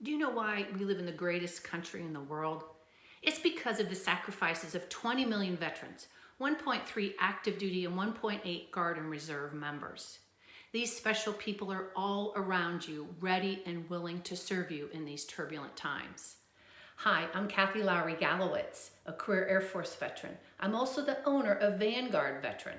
Do you know why we live in the greatest country in the world? It's because of the sacrifices of 20 million veterans, 1.3 active duty and 1.8 Guard and Reserve members. These special people are all around you, ready and willing to serve you in these turbulent times. Hi, I'm Kathy Lowry Gallowitz, a career Air Force veteran. I'm also the owner of Vanguard Veteran.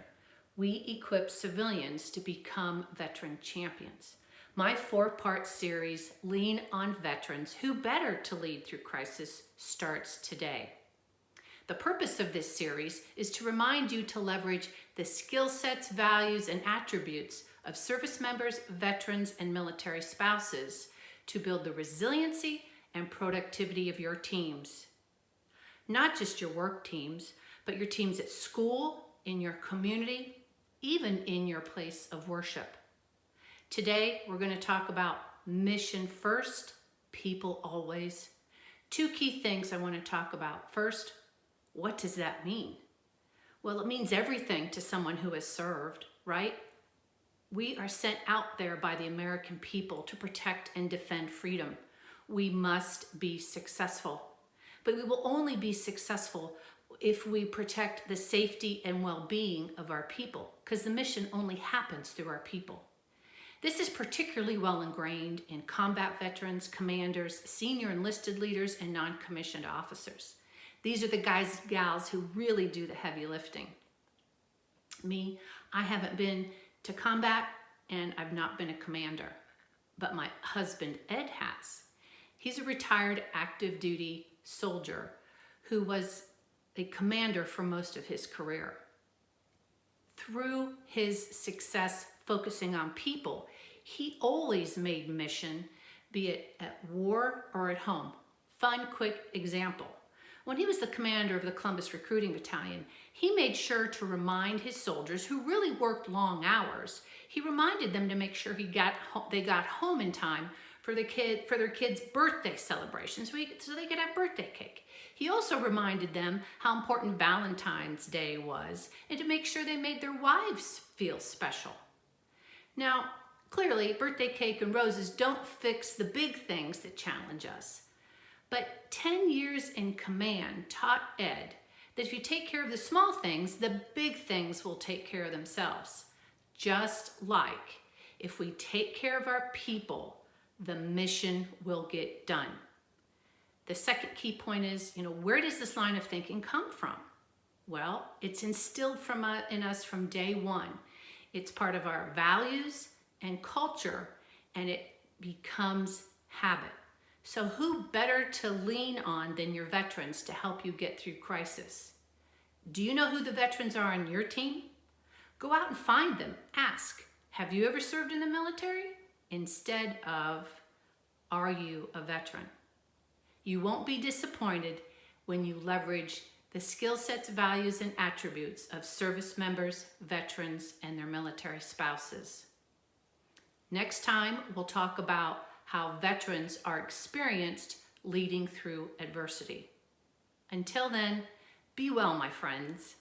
We equip civilians to become veteran champions. My 4-part series, Lean on Veterans, Who Better to Lead Through Crisis, starts today. The purpose of this series is to remind you to leverage the skill sets, values, and attributes of service members, veterans, and military spouses to build the resiliency and productivity of your teams. Not just your work teams, but your teams at school, in your community, even in your place of worship. Today, we're going to talk about mission first, people always. 2 key things I want to talk about. First, what does that mean? Well, it means everything to someone who has served, right? We are sent out there by the American people to protect and defend freedom. We must be successful. But we will only be successful if we protect the safety and well-being of our people, because the mission only happens through our people. This is particularly well ingrained in combat veterans, commanders, senior enlisted leaders, and non-commissioned officers. These are the guys and gals who really do the heavy lifting. Me, I haven't been to combat and I've not been a commander, but my husband, Ed, has. He's a retired active duty soldier who was a commander for most of his career. Through his success focusing on people, he always made mission, be it at war or at home. Fun, quick example. When he was the commander of the Columbus Recruiting Battalion, he made sure to remind his soldiers who really worked long hours, he reminded them to make sure they got home in time for their kids' birthday celebrations so they could have birthday cake. He also reminded them how important Valentine's Day was and to make sure they made their wives feel special. Now, clearly, birthday cake and roses don't fix the big things that challenge us. But 10 years in command taught Ed that if you take care of the small things, the big things will take care of themselves. Just like if we take care of our people, the mission will get done. The second key point is, where does this line of thinking come from? Well, it's instilled in us from day one. It's part of our values and culture, and it becomes habit. So who better to lean on than your veterans to help you get through crisis? Do you know who the veterans are on your team? Go out and find them. Ask, have you ever served in the military? Instead of, are you a veteran? You won't be disappointed when you leverage the skill sets, values, and attributes of service members, veterans, and their military spouses. Next time, we'll talk about how veterans are experienced leading through adversity. Until then, be well, my friends.